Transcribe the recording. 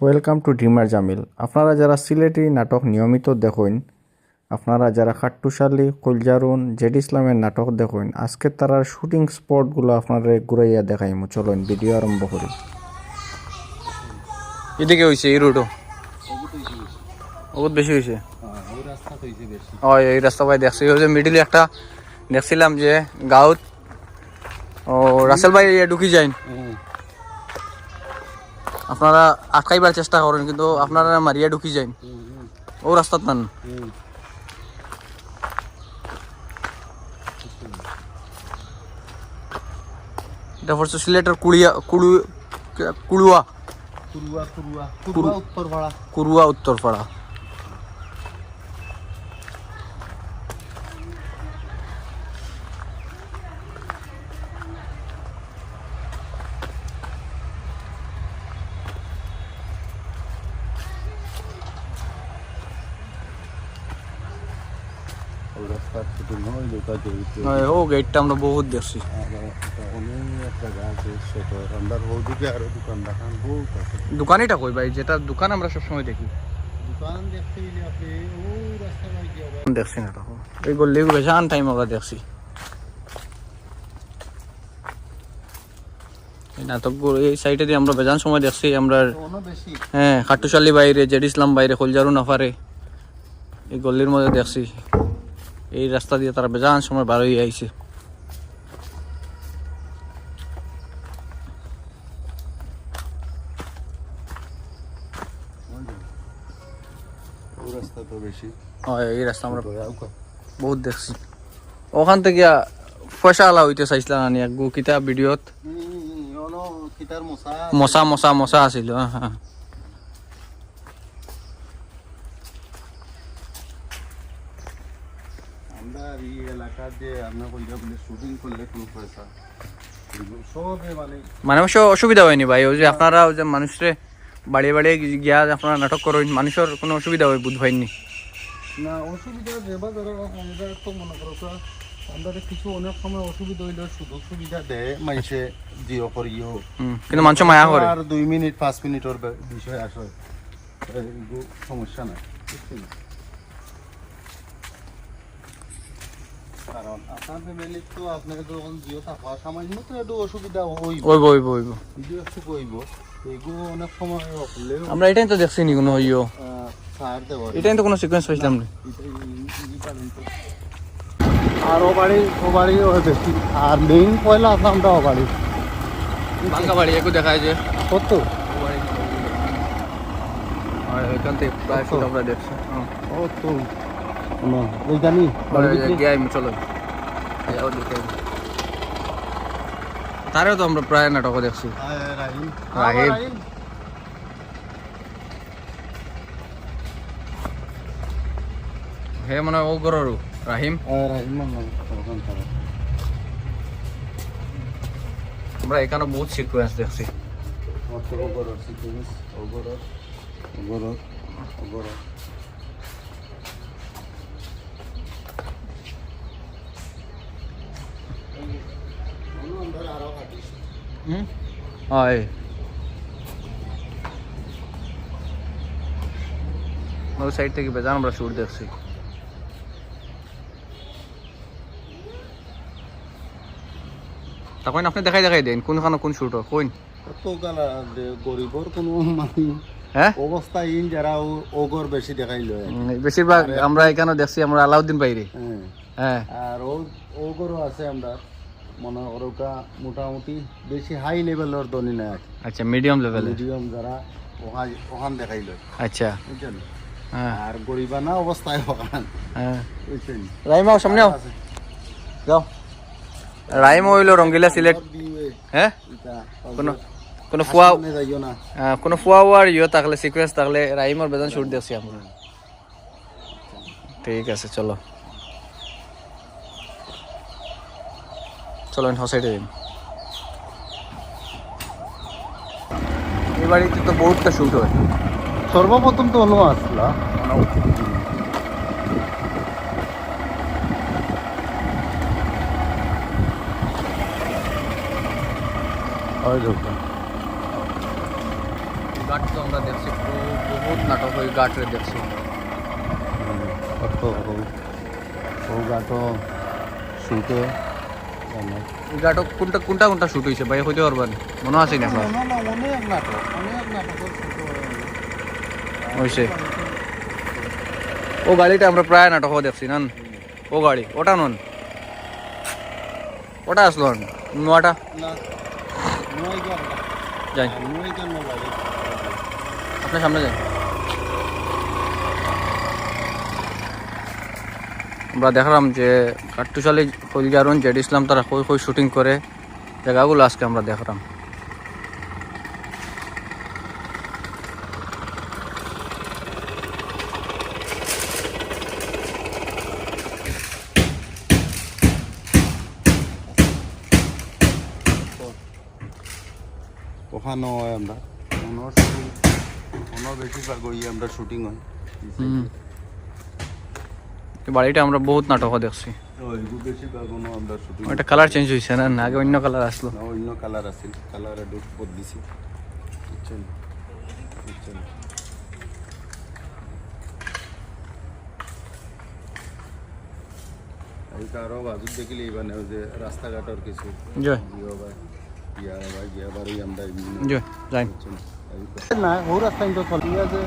Welcome to dreamer Jamil. আপনারা যারা সিলেটি নাটক নিয়মিত দেখেন, আপনারা যারা খাট্টুশালী, কলজারুন, জেড ইসলামের নাটক দেখেন, আজকে তারার শুটিং স্পটগুলো আপনারা ঘুরাইয়া দেখাইমু। চলুন ভিডিও আরম্ভ করি। এদিকে হয়েছে এই রোডও বহুত বেশি হয়েছে। এই রাস্তা ভাই দেখছি, ওই যে মিডিলে একটা দেখছিলাম যে গাঁত ও রাসেল ভাই ঢুকি যায়, আপনারা আটকাইবার চেষ্টা করেন কিন্তু আপনারা মারিয়া ঢুকি যান ও রাস্তাত নান। এটা পড়ছে সিলেটের কুড়ুয়া উত্তরপাড়া। ও গেটটা আমরা বহুত দেখছি। দোকানিটা কই ভাই, যেটা দোকান আমরা সবসময় দেখি দেখছি না তখন এই গল্লি বেশান টাইম আমরা দেখছি নাটক এই সাইডে দিয়ে আমরা বেজান সময় দেখছি আমরা। হ্যাঁ, খাট্টুশালী বাইরে, জেড ইসলাম বাইরে, কলজারু নাফারে এই গল্লির মধ্যে দেখছি। এই রাস্তা দিয়ে তারা বেজান সময় বার হয়ে আইছে। এই রাস্তা আমরা বহুত দেখছি। ওখান থেকে পয়সা আলা হইতে চাইছিলাম না এক গু কিতা ভিডিওত মশা মশা মশা আছিল। হ্যাঁ, মানে অসুবিধা হয়নি ভাই? ওই যে আপনারা ওই যে মানুষের বাড়িয়ে বাড়িয়ে গিয়া আপনারা নাটক করেন, মানুষের কোনো অসুবিধা হয় বুধ ভাইনি না? অসুবিধা দেবা ধরো আমাদের তো মনে করো আমাদের কিছু অনেক সময় অসুবিধা হইলে সুযোগ সুবিধা দেয় মানুষে জিও করিও, কিন্তু মানুষ মায়া করে আর 2 মিনিট 5 মিনিটের বিষয় আসে, সমস্যা নাই। কারণ আপনার ফ্যামিলি তো আপনাকে যখন জিও থাকা সামান্য তো একটু অসুবিধা হইব একটু কইব। এগুলো অনেক সময় হলেও আমরা এটাই তো দেখছি নি কোনো হইও, এটাই তো কোনো সিকোয়েন্স পাইছিলাম না। আর ও বাড়ি বেশি, আর মেইন পয়লা আপনারটা ও বাড়ি বাঙ্কা বাড়ি একটু দেখা যায় কত এখান থেকে প্রায় ফুট আমরা দেখছি। ও তো ওই জানি চলো তারেও তো আমরা প্রায় নাটক দেখছি। রাহিম হে মানে ও গরু রাহিম আমরা এখানে বহুত সিকোয়েন্স দেখছি। হয় ওই সাইড থেকে বেজান আমরা শুট দেখছি। তখন আপনি দেখাই দেন কোনখানে কোন শুট কোন গরিবর কোনো অবস্থা ইন যারা ওগর বেশি দেখাইল। বেশিরভাগ আমরা এখানে দেখছি আমরা আলাউদ্দিন বাইরে। হ্যাঁ, আর ওগরও আছে আমরা মনে ওরা মোটামুটি বেশি হাই লেভেলের ধনী না। আচ্ছা, মিডিয়াম যারা ওখান দেখাইল। আচ্ছা, বুঝছেন? আর গরিবানা অবস্থায় ওখান। বুঝছেন? রাইমাও সামনে যাও। রাইম হইল রঙ্গিলা সিলেট। হ্যাঁ, কোনো ফুয়াওয়ার ইয়ে থাকলে সিকোয়েন্স থাকলে রাইমর বেতন শুট দেখছি আমরা। ঠিক আছে, চলো হসাইডে দিন। এই বাড়িতে তো বহুতটা শুট হয়। সর্বপ্রথম তো হলো আসলা ঘাট তো আমরা দেখছি বহুত নাটক ওই গাটরে দেখছি কত গাটো শুটে এই গাটক কোনটা কোনটা কোনটা শুট হয়েছে ভাই হইতে পারবেন মনে আছে না আপনার অনেক নাটকের শুট হয়েছে ও গাড়িটা আমরা প্রায় নাটকও দেখছি না ও গাড়ি ওটা নন ওটা আসলো নোয়াটা যাই আপনার সামনে যাই আমরা দেখলাম যে কাট্টুশালী কলজারুন জেড ইসলাম তারা কই কই শুটিং করে জায়গাগুলো আজকে আমরা দেখলাম ওখানে হয় আমরা বেশিরভাগ ওই আমরা শুটিং হয় এই বাড়িটা আমরা বহুত নাটকও দেখছি বেশিরভাগ আমরা শুটিং ওইটা কালার চেঞ্জ হয়েছে না আগে অন্য কালার আসলো অন্য কালার আছে কালারে ডুব বদলিছি বুঝছেন বুঝছেন এই কারো বাজু দেখিলে মানে যে রাস্তাঘাটের কিছু জয় গিয়া বাড়ি আমরা জয় যাই না ও রাস্তা কিন্তু চলি আছে